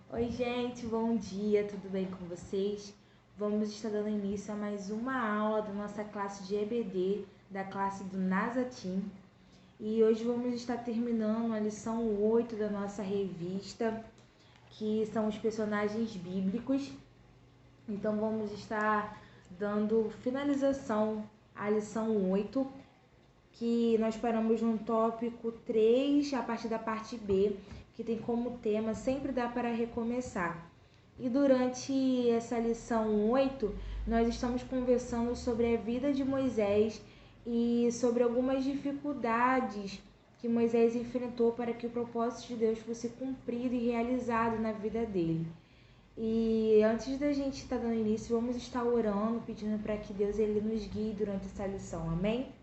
Oi, gente, bom dia, tudo bem com vocês? Vamos estar dando início a mais uma aula da nossa classe de EBD, da classe do Nazatim. E hoje vamos estar terminando a lição 8 da nossa revista, que são os personagens bíblicos. Então vamos estar dando finalização à lição 8, que nós paramos no tópico 3, a partir da parte B, que tem como tema Sempre dá para recomeçar. E durante essa lição 8, nós estamos conversando sobre a vida de Moisés e sobre algumas dificuldades que Moisés enfrentou para que o propósito de Deus fosse cumprido e realizado na vida dele. E antes da gente estar dando início, vamos estar orando, pedindo para que Deus ele nos guie durante essa lição, amém?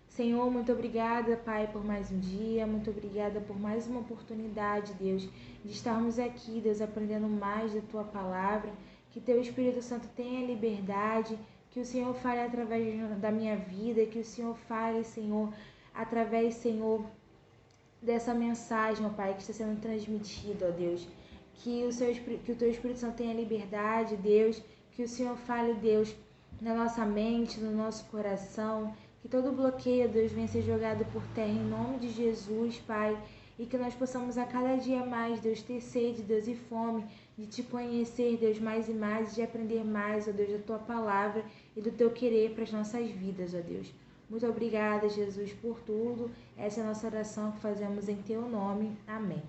Senhor, muito obrigada, Pai, por mais um dia, muito obrigada por mais uma oportunidade, Deus, de estarmos aqui, Deus, aprendendo mais da Tua Palavra, que Teu Espírito Santo tenha liberdade, que o Senhor fale através da minha vida, que o Senhor fale, Senhor, através, Senhor, dessa mensagem, ó Pai, que está sendo transmitida, ó Deus, que o Teu Espírito Santo tenha liberdade, Deus, que o Senhor fale, Deus, na nossa mente, no nosso coração, que todo bloqueio, Deus, venha ser jogado por terra em nome de Jesus, Pai. E que nós possamos a cada dia mais, Deus, ter sede, Deus, e fome de Te conhecer, Deus, mais e mais, de aprender mais, ó Deus, da Tua Palavra e do Teu querer para as nossas vidas, ó Deus. Muito obrigada, Jesus, por tudo. Essa é a nossa oração que fazemos em Teu nome. Amém.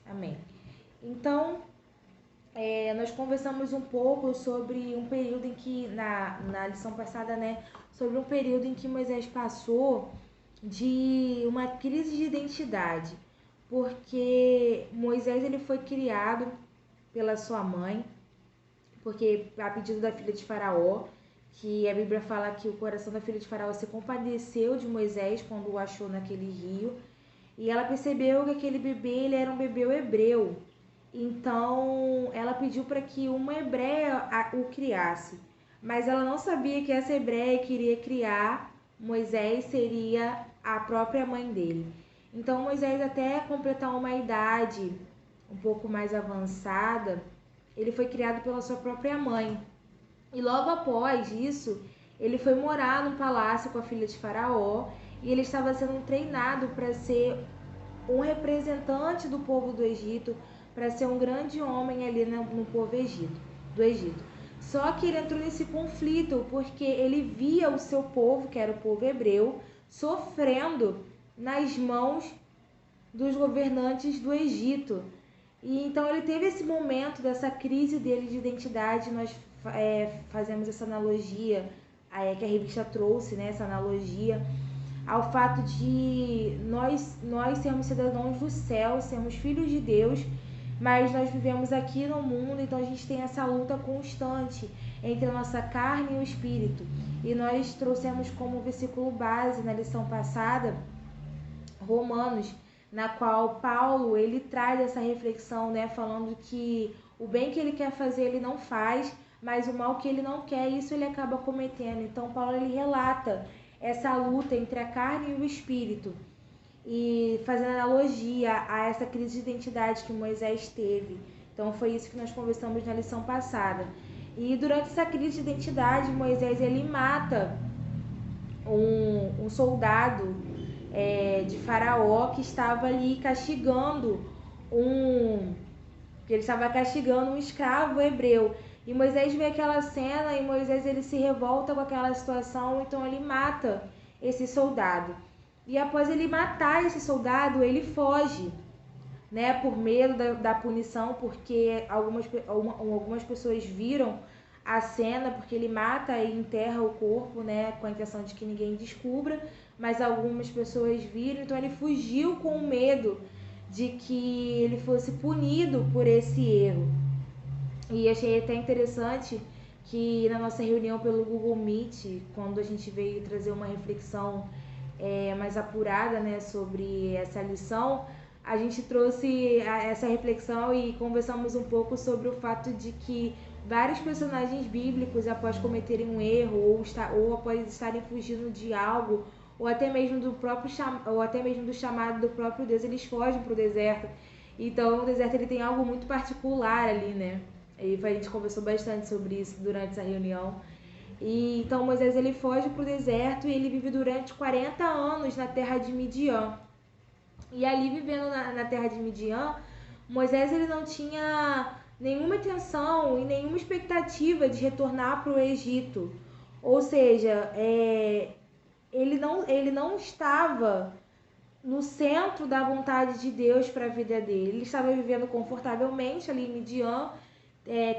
Amém. Então, nós conversamos um pouco sobre um período em que, na lição passada, né, sobre um período em que Moisés passou de uma crise de identidade, porque Moisés ele foi criado pela sua mãe, porque a pedido da filha de Faraó, que a Bíblia fala que o coração da filha de Faraó se compadeceu de Moisés quando o achou naquele rio, e ela percebeu que aquele bebê ele era um bebê hebreu. Então, ela pediu para que uma hebreia o criasse, mas ela não sabia que essa hebreia que iria criar Moisés seria a própria mãe dele. Então, Moisés, até completar uma idade um pouco mais avançada, ele foi criado pela sua própria mãe. E logo após isso, ele foi morar no palácio com a filha de Faraó e ele estava sendo treinado para ser um representante do povo do Egito, para ser um grande homem ali no povo do Egito. Só que ele entrou nesse conflito porque ele via o seu povo, que era o povo hebreu, sofrendo nas mãos dos governantes do Egito. E então ele teve esse momento dessa crise dele de identidade. Nós fazemos essa analogia que a revista trouxe, né, essa analogia ao fato de nós sermos cidadãos do céu, sermos filhos de Deus, mas nós vivemos aqui no mundo, então a gente tem essa luta constante entre a nossa carne e o espírito. E nós trouxemos como versículo base na lição passada Romanos, na qual Paulo ele traz essa reflexão, né, falando que o bem que ele quer fazer ele não faz, mas o mal que ele não quer, isso ele acaba cometendo. Então Paulo ele relata essa luta entre a carne e o espírito, e fazendo analogia a essa crise de identidade que Moisés teve. Então foi isso que nós conversamos na lição passada. E durante essa crise de identidade, Moisés ele mata um soldado de Faraó que estava ali castigando um escravo hebreu. E Moisés vê aquela cena e Moisés ele se revolta com aquela situação, então ele mata esse soldado. E após ele matar esse soldado, ele foge, né, por medo da punição, porque algumas pessoas viram a cena, porque ele mata e enterra o corpo, né, com a intenção de que ninguém descubra, mas algumas pessoas viram, então ele fugiu com medo de que ele fosse punido por esse erro. E achei até interessante que na nossa reunião pelo Google Meet, quando a gente veio trazer uma reflexão mais apurada, né, sobre essa lição, a gente trouxe essa reflexão e conversamos um pouco sobre o fato de que vários personagens bíblicos, após cometerem um erro ou após estarem fugindo de algo, ou até mesmo do chamado do próprio Deus, eles fogem para o deserto. Então o deserto ele tem algo muito particular ali, né? E a gente conversou bastante sobre isso durante essa reunião. E então Moisés ele foge para o deserto e ele vive durante 40 anos na terra de Midian. E ali vivendo na terra de Midian, Moisés ele não tinha nenhuma intenção e nenhuma expectativa de retornar para o Egito. Ou seja, ele não estava no centro da vontade de Deus para a vida dele. Ele estava vivendo confortavelmente ali em Midian,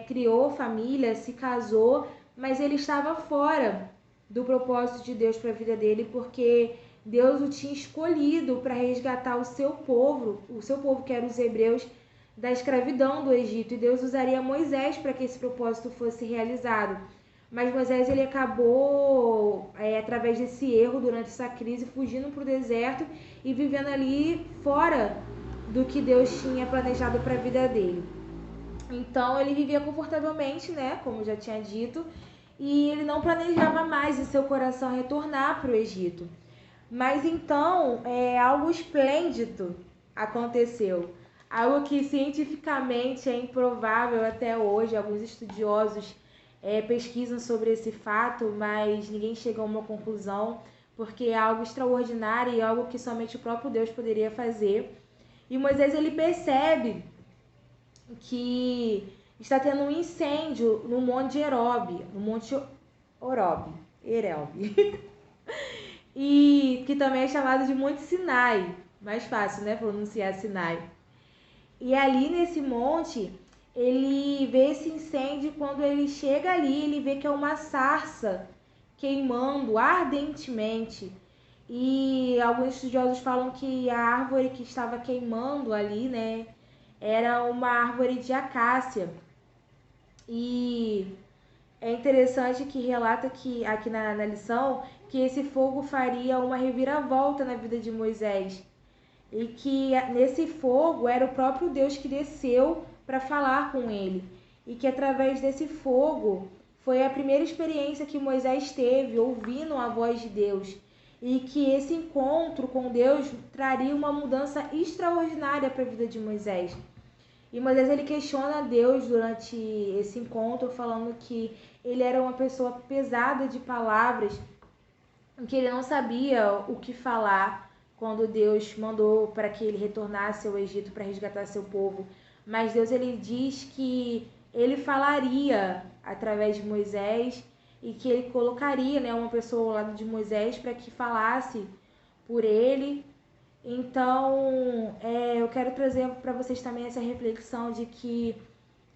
criou família, se casou, mas ele estava fora do propósito de Deus para a vida dele, porque Deus o tinha escolhido para resgatar o seu povo que eram os hebreus, da escravidão do Egito, e Deus usaria Moisés para que esse propósito fosse realizado. Mas Moisés ele acabou, através desse erro, durante essa crise, fugindo para o deserto e vivendo ali fora do que Deus tinha planejado para a vida dele. Então ele vivia confortavelmente, né, como já tinha dito, e ele não planejava mais em seu coração retornar para o Egito. Mas então algo esplêndido aconteceu. Algo que cientificamente é improvável até hoje. Alguns estudiosos pesquisam sobre esse fato, mas ninguém chega a uma conclusão, porque é algo extraordinário e algo que somente o próprio Deus poderia fazer. E Moisés ele percebe que está tendo um incêndio no Monte Herob, Herebe, e que também é chamado de Monte Sinai, mais fácil, né, pronunciar Sinai. E ali nesse monte, ele vê esse incêndio. Quando ele chega ali, ele vê que é uma sarça queimando ardentemente. E alguns estudiosos falam que a árvore que estava queimando ali, né, era uma árvore de acácia. E é interessante que relata que aqui na lição que esse fogo faria uma reviravolta na vida de Moisés. E que nesse fogo era o próprio Deus que desceu para falar com ele. E que através desse fogo foi a primeira experiência que Moisés teve ouvindo a voz de Deus. E que esse encontro com Deus traria uma mudança extraordinária para a vida de Moisés. E Moisés ele questiona Deus durante esse encontro, falando que ele era uma pessoa pesada de palavras, que ele não sabia o que falar quando Deus mandou para que ele retornasse ao Egito para resgatar seu povo. Mas Deus ele diz que ele falaria através de Moisés e que ele colocaria, né, uma pessoa ao lado de Moisés para que falasse por ele. Então, eu quero trazer para vocês também essa reflexão de que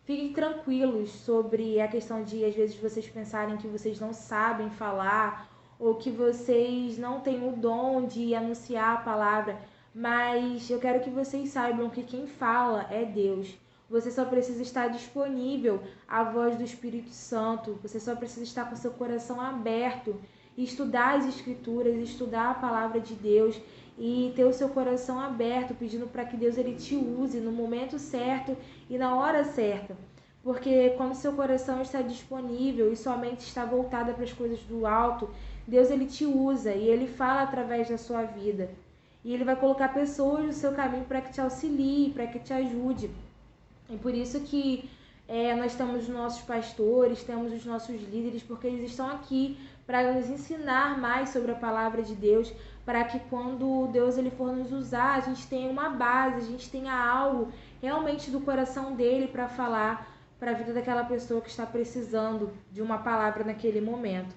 fiquem tranquilos sobre a questão de, às vezes, vocês pensarem que vocês não sabem falar ou que vocês não têm o dom de anunciar a palavra, mas eu quero que vocês saibam que quem fala é Deus. Você só precisa estar disponível à voz do Espírito Santo, você só precisa estar com seu coração aberto, estudar as Escrituras, estudar a palavra de Deus e ter o seu coração aberto, pedindo para que Deus ele te use no momento certo e na hora certa. Porque quando seu coração está disponível e sua mente está voltada para as coisas do alto, Deus ele te usa e ele fala através da sua vida. E ele vai colocar pessoas no seu caminho para que te auxilie, para que te ajude. E por isso que nós temos os nossos pastores, temos os nossos líderes, porque eles estão aqui para nos ensinar mais sobre a palavra de Deus, para que quando Deus ele for nos usar, a gente tenha uma base, a gente tenha algo realmente do coração dele para falar para a vida daquela pessoa que está precisando de uma palavra naquele momento.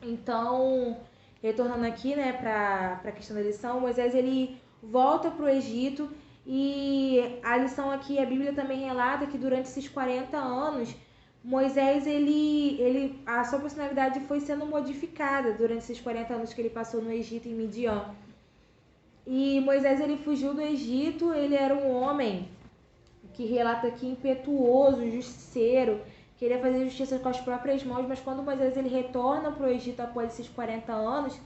Então, retornando aqui, né, para a questão da lição, Moisés ele volta para o Egito e a lição aqui, a Bíblia também relata que durante esses 40 anos, Moisés, a sua personalidade foi sendo modificada durante esses 40 anos que ele passou no Egito, em Midian. E Moisés, ele fugiu do Egito, ele era um homem que relata aqui impetuoso, justiceiro, queria fazer justiça com as próprias mãos, mas quando Moisés ele retorna para o Egito após esses 40 anos,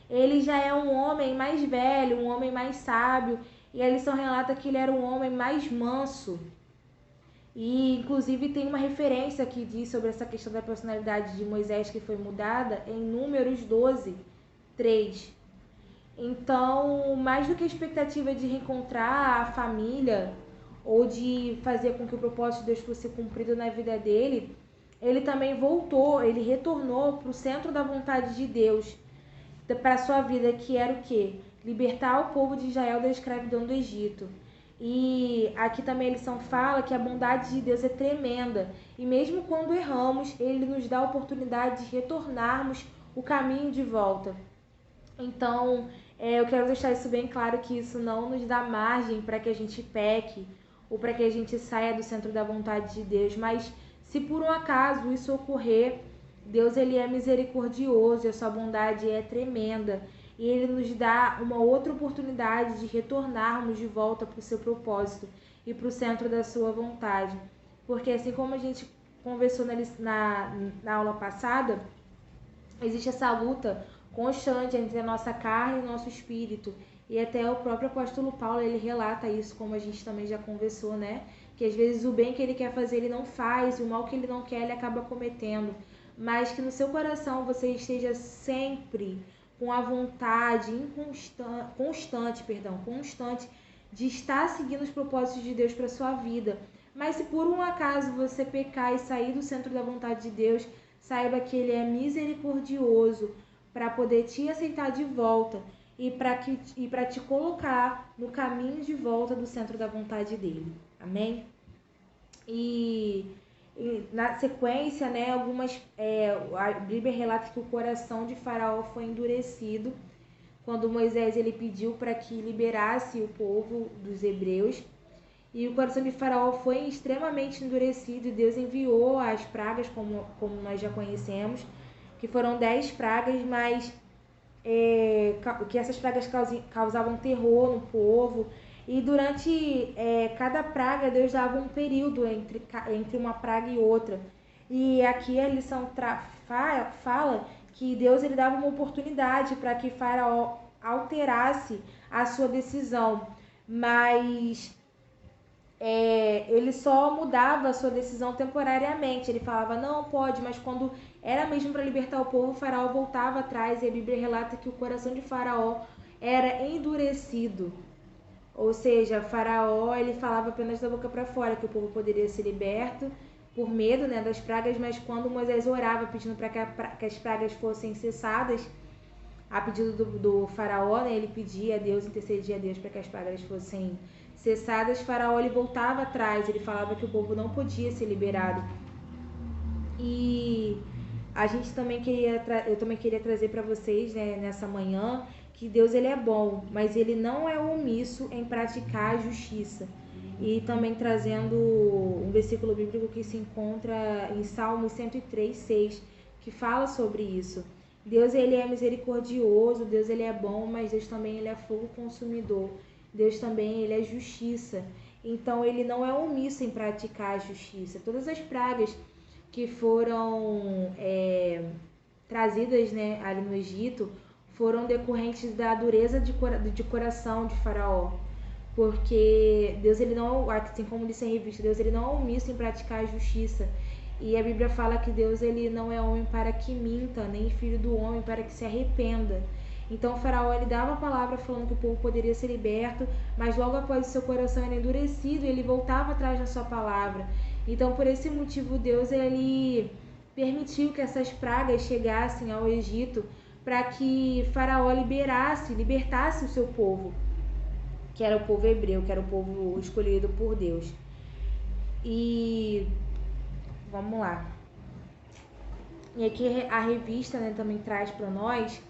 ele já é um homem mais velho, um homem mais sábio, e a lição relata que ele era um homem mais manso. E inclusive tem uma referência que diz sobre essa questão da personalidade de Moisés que foi mudada em Números 12, 3. Então, mais do que a expectativa de reencontrar a família ou de fazer com que o propósito de Deus fosse cumprido na vida dele, ele também voltou, ele retornou para o centro da vontade de Deus para a sua vida, que era o quê? Libertar o povo de Israel da escravidão do Egito. E aqui também a lição fala que a bondade de Deus é tremenda. E mesmo quando erramos, Ele nos dá a oportunidade de retornarmos o caminho de volta. Então, eu quero deixar isso bem claro, que isso não nos dá margem para que a gente peque ou para que a gente saia do centro da vontade de Deus. Mas se por um acaso isso ocorrer, Deus ele é misericordioso e a sua bondade é tremenda. E Ele nos dá uma outra oportunidade de retornarmos de volta para o seu propósito e para o centro da sua vontade. Porque assim como a gente conversou na aula passada, existe essa luta constante entre a nossa carne e o nosso espírito. E até o próprio apóstolo Paulo, ele relata isso, como a gente também já conversou, né? Que às vezes o bem que ele quer fazer, ele não faz, e o mal que ele não quer, ele acaba cometendo. Mas que no seu coração você esteja sempre com a vontade constante de estar seguindo os propósitos de Deus para sua vida. Mas se por um acaso você pecar e sair do centro da vontade de Deus, saiba que Ele é misericordioso para poder te aceitar de volta e para te colocar no caminho de volta do centro da vontade dele. Amém? E na sequência, né, a Bíblia relata que o coração de Faraó foi endurecido quando Moisés ele pediu para que liberasse o povo dos hebreus. E o coração de Faraó foi extremamente endurecido e Deus enviou as pragas, como nós já conhecemos, que foram 10 pragas, mas que essas pragas causavam terror no povo. E durante cada praga, Deus dava um período entre uma praga e outra. E aqui a lição fala que Deus ele dava uma oportunidade para que Faraó alterasse a sua decisão. Mas ele só mudava a sua decisão temporariamente. Ele falava, não, pode, mas quando era mesmo para libertar o povo, o Faraó voltava atrás. E a Bíblia relata que o coração de Faraó era endurecido. Ou seja, Faraó ele falava apenas da boca para fora que o povo poderia ser liberto por medo, né, das pragas, mas quando Moisés orava pedindo para que as pragas fossem cessadas, a pedido do Faraó, né, ele pedia a Deus, intercedia a Deus para que as pragas fossem cessadas, Faraó ele voltava atrás, ele falava que o povo não podia ser liberado. E a gente também eu também queria trazer para vocês, né, nessa manhã, que Deus ele é bom, mas ele não é omisso em praticar a justiça. E também trazendo um versículo bíblico que se encontra em Salmos 103:6, que fala sobre isso. Deus ele é misericordioso, Deus ele é bom, mas Deus também ele é fogo consumidor. Deus também ele é justiça. Então ele não é omisso em praticar a justiça. Todas as pragas que foram trazidas, né, ali no Egito foram decorrentes da dureza de coração de Faraó. Porque Deus ele não, assim como disse em revista, Deus ele não é omisso em praticar a justiça. E a Bíblia fala que Deus ele não é homem para que minta, nem filho do homem para que se arrependa. Então o Faraó ele dava a palavra falando que o povo poderia ser liberto, mas logo após o seu coração era endurecido, ele voltava atrás da sua palavra. Então por esse motivo Deus ele permitiu que essas pragas chegassem ao Egito para que Faraó libertasse o seu povo, que era o povo hebreu, que era o povo escolhido por Deus. E vamos lá. E aqui a revista, né, também traz para nós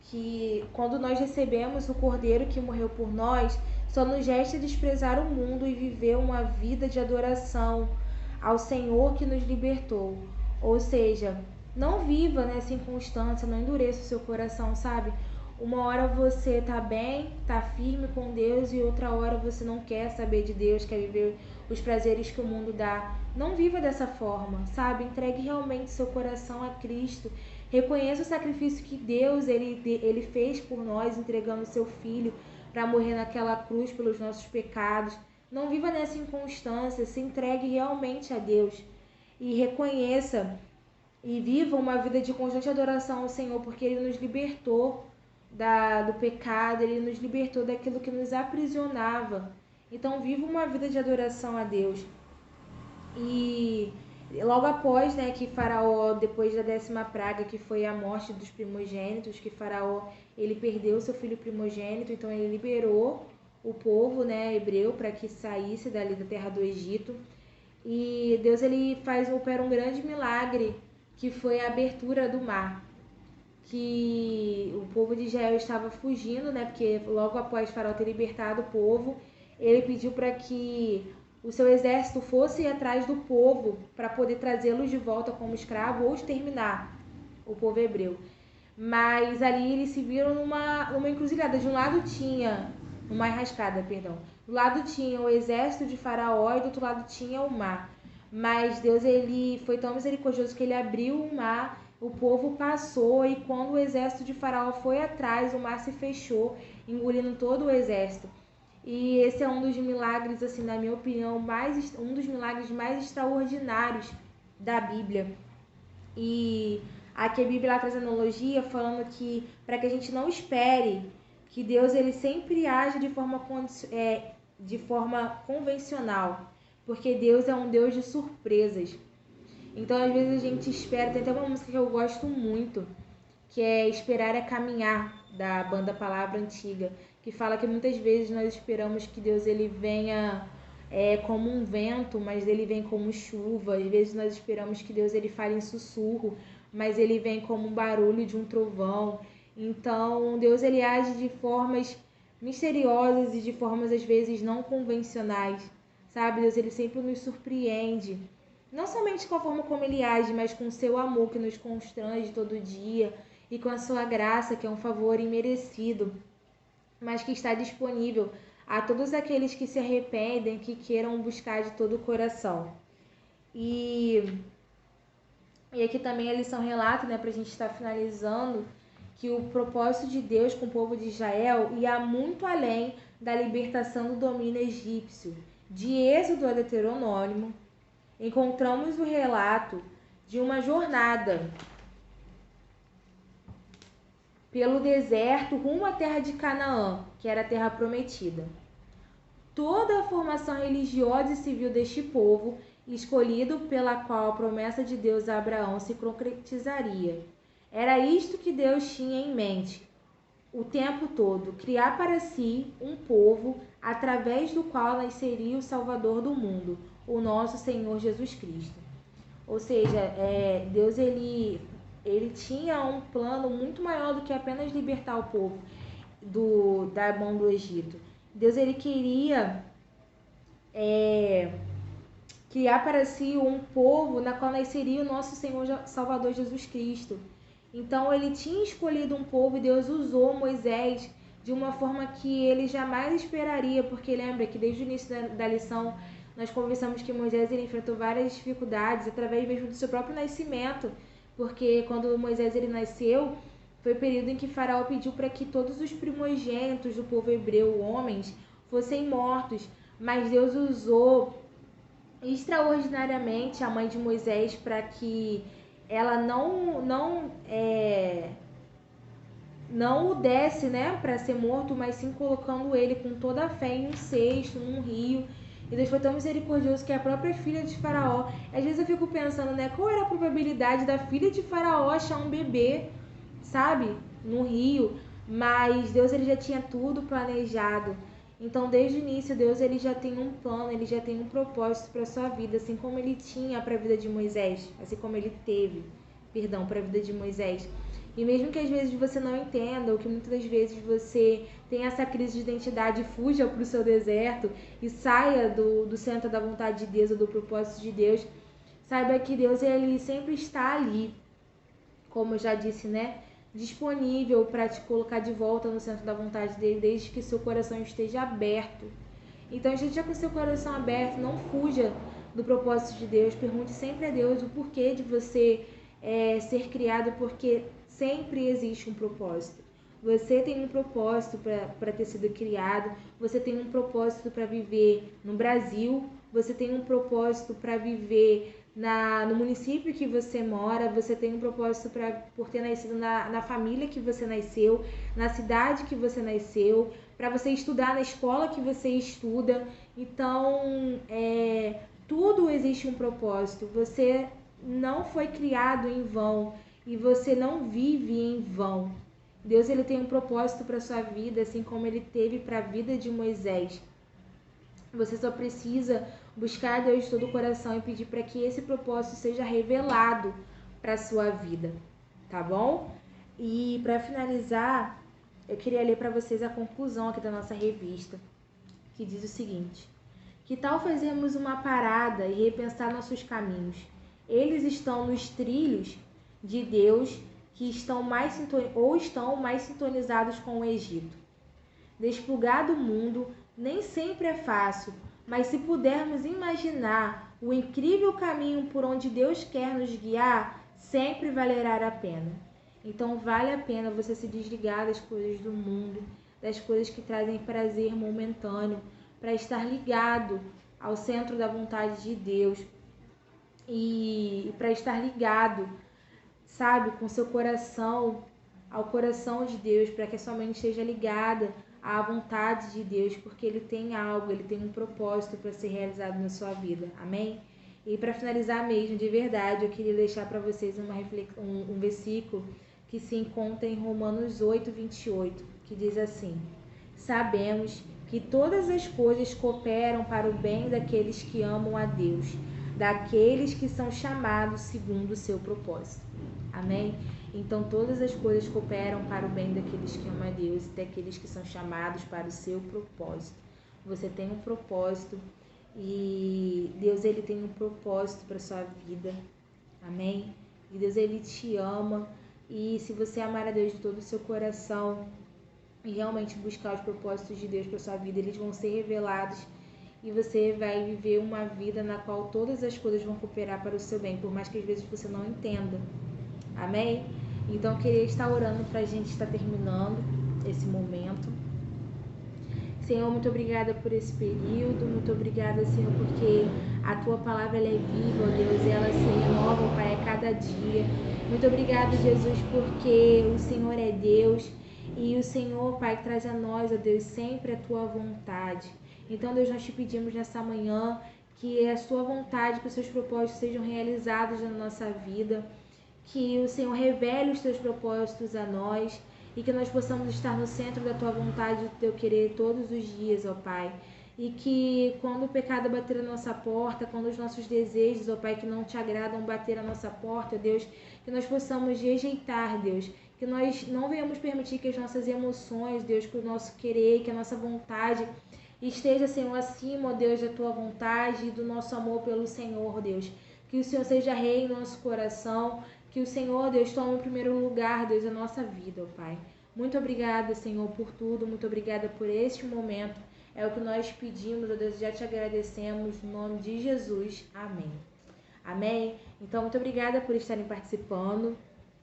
que quando nós recebemos o Cordeiro que morreu por nós, só nos resta desprezar o mundo e viver uma vida de adoração ao Senhor que nos libertou. Ou seja, não viva nessa inconstância, não endureça o seu coração, sabe? Uma hora você tá bem, tá firme com Deus e outra hora você não quer saber de Deus, quer viver os prazeres que o mundo dá. Não viva dessa forma, sabe? Entregue realmente seu coração a Cristo. Reconheça o sacrifício que Deus ele fez por nós, entregando seu Filho para morrer naquela cruz pelos nossos pecados. Não viva nessa inconstância, se entregue realmente a Deus e reconheça e viva uma vida de constante adoração ao Senhor, porque Ele nos libertou do pecado, ele nos libertou daquilo que nos aprisionava. Então, viva uma vida de adoração a Deus. E logo após, né, que Faraó, depois da 10ª praga, que foi a morte dos primogênitos, que Faraó, ele perdeu seu filho primogênito, então ele liberou o povo, né, hebreu, para que saísse dali da terra do Egito. E Deus, ele opera um grande milagre, que foi a abertura do mar, que o povo de Israel estava fugindo, né, porque logo após Faraó ter libertado o povo, ele pediu para que o seu exército fosse atrás do povo para poder trazê-los de volta como escravo ou exterminar o povo hebreu. Mas ali eles se viram numa encruzilhada. De um lado tinha, uma enrascada, perdão. Do lado tinha o exército de Faraó e do outro lado tinha o mar. Mas Deus, ele foi tão misericordioso que ele abriu o mar, o povo passou, e quando o exército de Faraó foi atrás, o mar se fechou, engolindo todo o exército. E esse é um dos milagres, assim, na minha opinião, um dos milagres mais extraordinários da Bíblia. E aqui a Bíblia traz analogia falando que, para que a gente não espere que Deus, ele sempre age de forma convencional, porque Deus é um Deus de surpresas. Então, às vezes a gente espera, tem até uma música que eu gosto muito, que é Esperar é Caminhar, da banda Palavra Antiga, que fala que muitas vezes nós esperamos que Deus, ele venha como um vento, mas ele vem como chuva. Às vezes nós esperamos que Deus, ele fale em sussurro, mas ele vem como um barulho de um trovão. Então, Deus, ele age de formas misteriosas e de formas às vezes não convencionais, sabe? Deus, ele sempre nos surpreende, não somente com a forma como ele age, mas com o seu amor que nos constrange todo dia, e com a sua graça, que é um favor imerecido, mas que está disponível a todos aqueles que se arrependem, que queiram buscar de todo o coração. E aqui também a lição relata, né, para a gente estar finalizando, que o propósito de Deus com o povo de Israel ia muito além da libertação do domínio egípcio. De Êxodo a Deuteronômio, encontramos o relato de uma jornada pelo deserto rumo à terra de Canaã, que era a terra prometida. Toda a formação religiosa e civil deste povo, escolhido pela qual a promessa de Deus a Abraão se concretizaria. Era isto que Deus tinha em mente o tempo todo, criar para si um povo através do qual nasceria o Salvador do mundo, o nosso Senhor Jesus Cristo. Ou seja, Deus, ele tinha um plano muito maior do que apenas libertar o povo da mão do Egito. Deus, ele queria criar para si um povo na qual nasceria o nosso Senhor Salvador Jesus Cristo. Então, ele tinha escolhido um povo e Deus usou Moisés de uma forma que ele jamais esperaria, porque lembra que desde o início da lição nós conversamos que Moisés, ele enfrentou várias dificuldades através mesmo do seu próprio nascimento, porque quando Moisés, ele nasceu, foi o período em que Faraó pediu para que todos os primogênitos do povo hebreu, homens, fossem mortos, mas Deus usou extraordinariamente a mãe de Moisés para que ela não o desse, né, para ser morto, mas sim colocando ele com toda a fé em um cesto, num rio. E Deus foi tão misericordioso que a própria filha de Faraó, às vezes eu fico pensando, né, qual era a probabilidade da filha de Faraó achar um bebê, sabe, no rio? Mas Deus, ele já tinha tudo planejado. Então, desde o início, Deus, ele já tem um plano, ele já tem um propósito para a sua vida, assim como ele tinha para a vida de Moisés, assim como ele teve, para a vida de Moisés. E mesmo que às vezes você não entenda, ou que muitas vezes você tenha essa crise de identidade e fuja para o seu deserto e saia do centro da vontade de Deus ou do propósito de Deus, saiba que Deus, ele sempre está ali, como eu já disse, né? Disponível para te colocar de volta no centro da vontade dele, desde que seu coração esteja aberto. Então, esteja com seu coração aberto, não fuja do propósito de Deus, pergunte sempre a Deus o porquê de você ser criado, porque sempre existe um propósito. Você tem um propósito para ter sido criado, você tem um propósito para viver no Brasil, você tem um propósito para viver no município que você mora, você tem um propósito por ter nascido na família que você nasceu, na cidade que você nasceu, para você estudar na escola que você estuda. Então, tudo existe um propósito. Você não foi criado em vão e você não vive em vão. Deus, ele tem um propósito para sua vida, assim como ele teve para a vida de Moisés. Você só precisa buscar a Deus de todo o coração e pedir para que esse propósito seja revelado para a sua vida, tá bom? E para finalizar, eu queria ler para vocês a conclusão aqui da nossa revista, que diz o seguinte: que tal fazermos uma parada e repensar nossos caminhos? Eles estão nos trilhos de Deus que estão mais sintonizados com o Egito. Desplugar do mundo nem sempre é fácil, mas se pudermos imaginar o incrível caminho por onde Deus quer nos guiar, sempre valerá a pena. Então vale a pena você se desligar das coisas do mundo, das coisas que trazem prazer momentâneo, para estar ligado ao centro da vontade de Deus e para estar ligado, sabe, com seu coração ao coração de Deus, para que a sua mente esteja ligada à vontade de Deus, porque Ele tem algo, Ele tem um propósito para ser realizado na sua vida, amém? E para finalizar mesmo, de verdade, eu queria deixar para vocês um versículo que se encontra em Romanos 8:28, que diz assim: sabemos que todas as coisas cooperam para o bem daqueles que amam a Deus, daqueles que são chamados segundo o seu propósito. Amém? Então todas as coisas cooperam para o bem daqueles que amam a Deus e daqueles que são chamados para o seu propósito. Você tem um propósito e Deus, ele tem um propósito para a sua vida. Amém? E Deus, ele te ama, e se você amar a Deus de todo o seu coração e realmente buscar os propósitos de Deus para sua vida, eles vão ser revelados e você vai viver uma vida na qual todas as coisas vão cooperar para o seu bem, por mais que às vezes você não entenda. Amém? Então eu queria estar orando para a gente estar terminando esse momento. Senhor, muito obrigada por esse período, muito obrigada, Senhor, porque a Tua palavra ela é viva, ó Deus, e ela se renova, ó Pai, a cada dia. Muito obrigada, Jesus, porque o Senhor é Deus e o Senhor, Pai, traz a nós, ó Deus, sempre a Tua vontade. Então, Deus, nós te pedimos nessa manhã que a Sua vontade, que os Seus propósitos sejam realizados na nossa vida, que o Senhor revele os Teus propósitos a nós, e que nós possamos estar no centro da Tua vontade, do Teu querer todos os dias, ó Pai. E que quando o pecado bater a nossa porta, quando os nossos desejos, ó Pai, que não Te agradam bater a nossa porta, ó Deus, que nós possamos rejeitar, Deus. Que nós não venhamos permitir que as nossas emoções, Deus, que o nosso querer, que a nossa vontade esteja, Senhor, acima, ó Deus, da Tua vontade e do nosso amor pelo Senhor, Deus. Que o Senhor seja rei em nosso coração, que o Senhor, Deus, tome o primeiro lugar, Deus, na nossa vida, ó Pai. Muito obrigada, Senhor, por tudo. Muito obrigada por este momento. É o que nós pedimos, ó Deus, já te agradecemos, no nome de Jesus. Amém. Amém? Então, muito obrigada por estarem participando.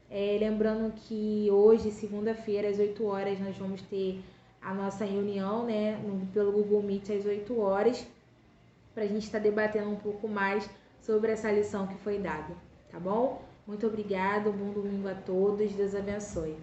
Lembrando que hoje, segunda-feira, às 8 horas, nós vamos ter a nossa reunião, né, pelo Google Meet às 8 horas, para a gente estar debatendo um pouco mais sobre essa lição que foi dada, tá bom? Muito obrigada, bom domingo a todos, Deus abençoe.